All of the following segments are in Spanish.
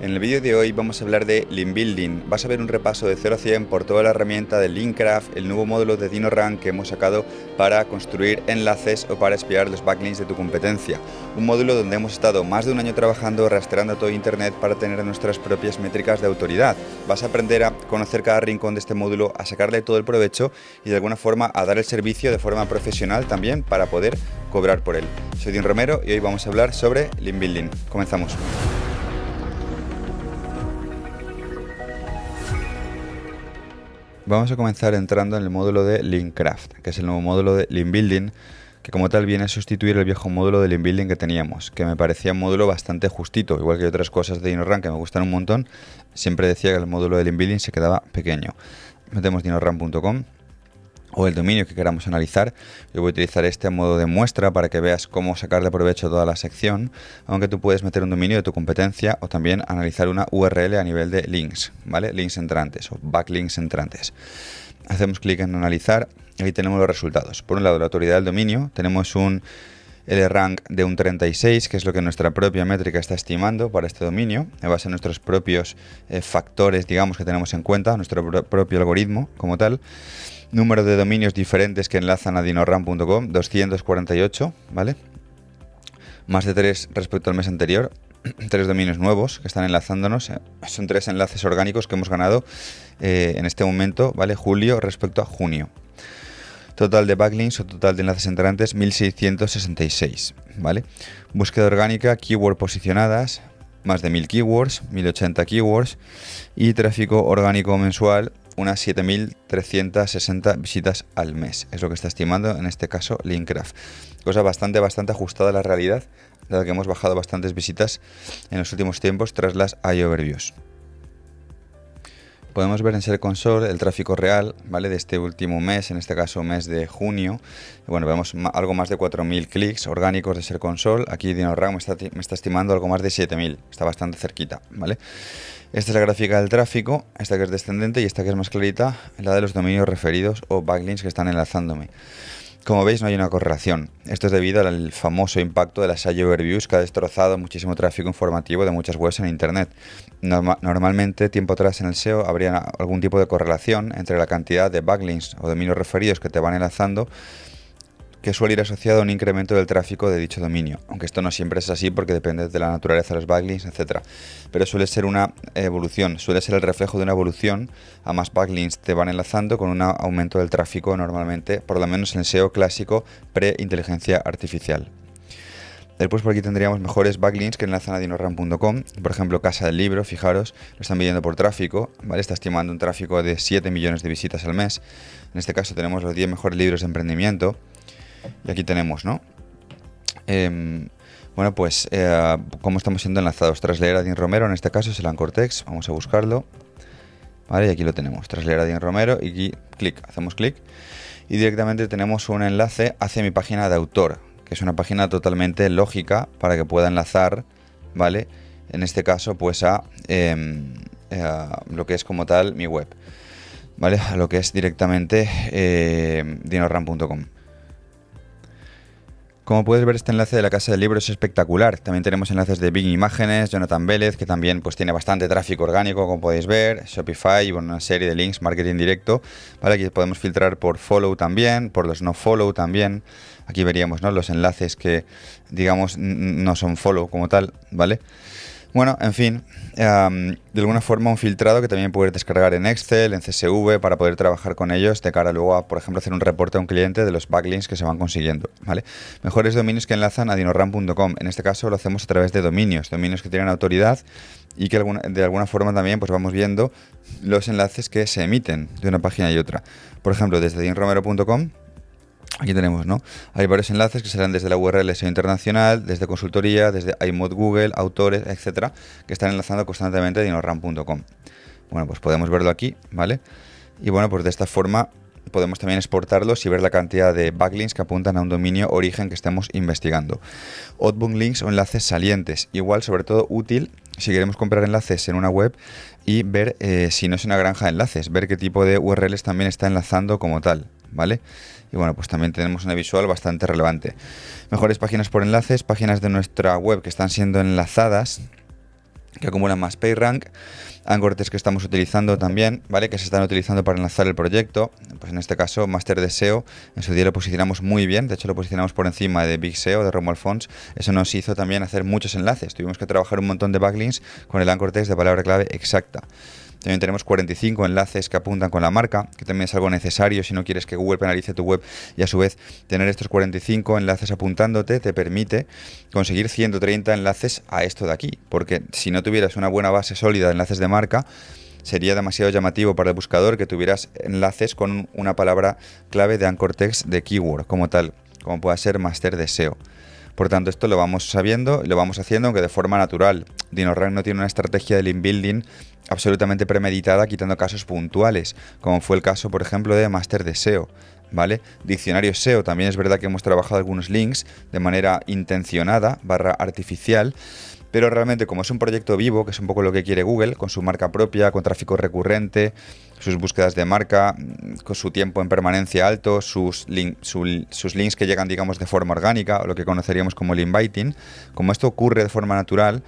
En el vídeo de hoy vamos a hablar de Link Building. Vas a ver un repaso de 0 a 100 por toda la herramienta de Linkcraft, el nuevo módulo de DinoRank que hemos sacado para construir enlaces o para espiar los backlinks de tu competencia. Un módulo donde hemos estado más de un año trabajando, rastreando todo Internet para tener nuestras propias métricas de autoridad. Vas a aprender a conocer cada rincón de este módulo, a sacarle todo el provecho y de alguna forma a dar el servicio de forma profesional también para poder cobrar por él. Soy Dean Romero y hoy vamos a hablar sobre Link Building. Comenzamos. Vamos a comenzar entrando en el módulo de Linkcraft, que es el nuevo módulo de Link Building, que como tal viene a sustituir el viejo módulo de Link Building que teníamos, que me parecía un módulo bastante justito, igual que otras cosas de DinoRank que me gustan un montón. Siempre decía que el módulo de Link Building se quedaba pequeño. Metemos dinorank.com o el dominio que queramos analizar. Yo voy a utilizar este a modo de muestra para que veas cómo sacarle provecho a toda la sección, aunque tú puedes meter un dominio de tu competencia o también analizar una URL a nivel de links, ¿vale? Links entrantes o backlinks entrantes. Hacemos clic en analizar y ahí tenemos los resultados. Por un lado, la autoridad del dominio, tenemos un LRank de un 36, que es lo que nuestra propia métrica está estimando para este dominio, en base a nuestros propios factores, digamos, que tenemos en cuenta, nuestro propio algoritmo como tal. Número de dominios diferentes que enlazan a dinorank.com, 248, ¿vale? Más de 3 respecto al mes anterior. 3 dominios nuevos que están enlazándonos. Son 3 enlaces orgánicos que hemos ganado en este momento, ¿vale? Julio respecto a junio. Total de backlinks o total de enlaces entrantes, 1666, ¿vale? Búsqueda orgánica, keyword posicionadas, más de 1000 keywords, 1080 keywords. Y tráfico orgánico mensual, unas 7360 visitas al mes. Es lo que está estimando en este caso Linkcraft. Cosa bastante ajustada a la realidad, dado que hemos bajado bastantes visitas en los últimos tiempos tras las iOverviews. Podemos ver en Search Console el tráfico real, ¿vale? De este último mes, en este caso mes de junio. Bueno, vemos algo más de 4000 clics orgánicos de Search Console. Aquí DinoRank me está estimando algo más de 7000. Está bastante cerquita, ¿vale? Esta es la gráfica del tráfico, esta que es descendente y esta que es más clarita, la de los dominios referidos o backlinks que están enlazándome. Como veis, no hay una correlación. Esto es debido al famoso impacto de las iOverviews que ha destrozado muchísimo tráfico informativo de muchas webs en Internet. Normalmente, tiempo atrás en el SEO, habría algún tipo de correlación entre la cantidad de backlinks o dominios referidos que te van enlazando, que suele ir asociado a un incremento del tráfico de dicho dominio, aunque esto no siempre es así porque depende de la naturaleza de los backlinks, etc. Pero suele ser una evolución, suele ser el reflejo de una evolución. A más backlinks te van enlazando con un aumento del tráfico normalmente, por lo menos en el SEO clásico pre-inteligencia artificial. Después por aquí tendríamos mejores backlinks que enlazan a dinorank.com. Por ejemplo, Casa del Libro, fijaros, lo están midiendo por tráfico, ¿vale? Está estimando un tráfico de 7 millones de visitas al mes. En este caso tenemos los 10 mejores libros de emprendimiento. Y aquí tenemos, ¿no? Bueno, pues cómo estamos siendo enlazados. Tras leer a Dean Romero, en este caso es el Anchor Text. Vamos a buscarlo. Vale, y aquí lo tenemos. Tras leer a Dean Romero y aquí hacemos clic. Y directamente tenemos un enlace hacia mi página de autor, que es una página totalmente lógica para que pueda enlazar, ¿vale? En este caso, pues a lo que es como tal mi web, ¿vale? A lo que es directamente dinorank.com. Como puedes ver, este enlace de la Casa del Libro es espectacular. También tenemos enlaces de Bing Imágenes, Jonathan Vélez, que también pues tiene bastante tráfico orgánico, como podéis ver, Shopify y una serie de links, marketing directo. Vale, aquí podemos filtrar por follow también, por los no follow también. Aquí veríamos, ¿no?, los enlaces que, digamos, no son follow como tal, ¿vale? Bueno, en fin, de alguna forma un filtrado que también puedes descargar en Excel, en CSV, para poder trabajar con ellos de cara luego a, por ejemplo, hacer un reporte a un cliente de los backlinks que se van consiguiendo, ¿vale? Mejores dominios que enlazan a dinorank.com. En este caso lo hacemos a través de dominios que tienen autoridad y que de alguna forma también pues vamos viendo los enlaces que se emiten de una página y otra. Por ejemplo, desde deanromero.com. Aquí tenemos, ¿no? Hay varios enlaces que serán desde la URL SEO internacional, desde consultoría, desde iMod Google, autores, etcétera, que están enlazando constantemente a dinorank.com. Bueno, pues podemos verlo aquí, ¿vale? Y bueno, pues de esta forma podemos también exportarlos y ver la cantidad de backlinks que apuntan a un dominio origen que estemos investigando. Outbound links o enlaces salientes, igual, sobre todo útil si queremos comprar enlaces en una web y ver si no es una granja de enlaces, ver qué tipo de URLs también está enlazando como tal, ¿vale? Y bueno, pues también tenemos una visual bastante relevante. Mejores páginas por enlaces, páginas de nuestra web que están siendo enlazadas que acumulan más PageRank, anchor que estamos utilizando también, ¿vale? Que se están utilizando para enlazar el proyecto. Pues en este caso, Master de SEO, en su día lo posicionamos muy bien, de hecho lo posicionamos por encima de Big SEO, de Romuald Fons. Eso nos hizo también hacer muchos enlaces. Tuvimos que trabajar un montón de backlinks con el anchor text de palabra clave exacta. También tenemos 45 enlaces que apuntan con la marca, que también es algo necesario si no quieres que Google penalice tu web, y a su vez tener estos 45 enlaces apuntándote te permite conseguir 130 enlaces a esto de aquí, porque si no tuvieras una buena base sólida de enlaces de marca, sería demasiado llamativo para el buscador que tuvieras enlaces con una palabra clave de anchor text de keyword como tal, como pueda ser Master de SEO. Por tanto, esto lo vamos sabiendo y lo vamos haciendo, aunque de forma natural. DinoRank no tiene una estrategia de link building absolutamente premeditada, quitando casos puntuales, como fue el caso, por ejemplo, de Master de SEO, ¿vale? Diccionario SEO, también es verdad que hemos trabajado algunos links de manera intencionada, /artificial, pero realmente como es un proyecto vivo, que es un poco lo que quiere Google, con su marca propia, con tráfico recurrente, sus búsquedas de marca, con su tiempo en permanencia alto, sus links que llegan, digamos, de forma orgánica, o lo que conoceríamos como el inviting, como esto ocurre de forma natural,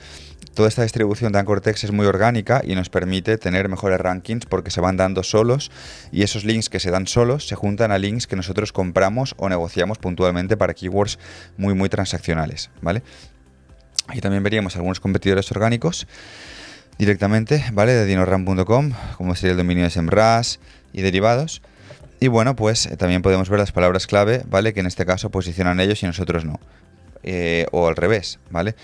toda esta distribución de anchor text es muy orgánica y nos permite tener mejores rankings porque se van dando solos, y esos links que se dan solos se juntan a links que nosotros compramos o negociamos puntualmente para keywords muy transaccionales, ¿vale? Aquí también veríamos algunos competidores orgánicos directamente, ¿vale? De dinorank.com, como sería el dominio de SEMrush y derivados. Y bueno, pues también podemos ver las palabras clave, ¿vale? Que en este caso posicionan ellos y nosotros no. O al revés, ¿vale?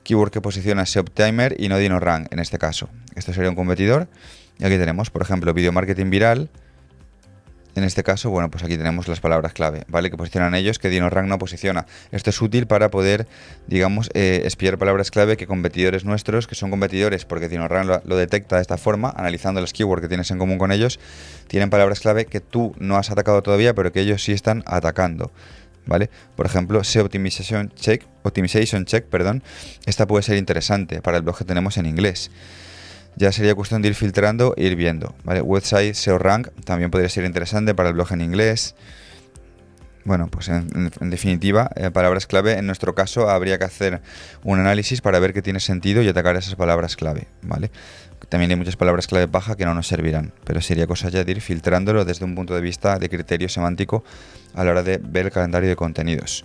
Keyword que posiciona SEOptimer y no DinoRank en este caso. Esto sería un competidor. Y aquí tenemos, por ejemplo, video marketing viral. En este caso, bueno, pues aquí tenemos las palabras clave, ¿vale? Que posicionan ellos, que DinoRank no posiciona. Esto es útil para poder, digamos, espiar palabras clave que competidores nuestros, que son competidores porque DinoRank lo detecta de esta forma, analizando los keywords que tienes en común con ellos, tienen palabras clave que tú no has atacado todavía, pero que ellos sí están atacando, ¿vale? Por ejemplo, SEO Optimization Check, esta puede ser interesante para el blog que tenemos en inglés. Ya sería cuestión de ir filtrando e ir viendo, ¿vale? Website SEO Rank también podría ser interesante para el blog en inglés. Bueno, pues en definitiva, palabras clave, en nuestro caso habría que hacer un análisis para ver qué tiene sentido y atacar esas palabras clave, ¿vale? También hay muchas palabras clave baja que no nos servirán, pero sería cosa ya de ir filtrándolo desde un punto de vista de criterio semántico a la hora de ver el calendario de contenidos.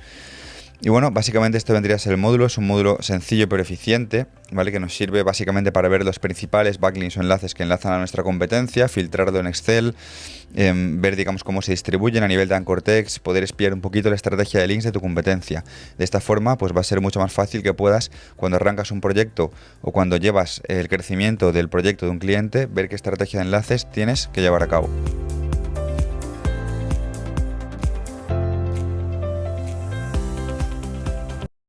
Y bueno, básicamente esto vendría a ser el módulo. Es un módulo sencillo pero eficiente, ¿vale? Que nos sirve básicamente para ver los principales backlinks o enlaces que enlazan a nuestra competencia, filtrarlo en Excel, ver, digamos, cómo se distribuyen a nivel de anchor text, poder espiar un poquito la estrategia de links de tu competencia. De esta forma, pues va a ser mucho más fácil que puedas, cuando arrancas un proyecto o cuando llevas el crecimiento del proyecto de un cliente, ver qué estrategia de enlaces tienes que llevar a cabo.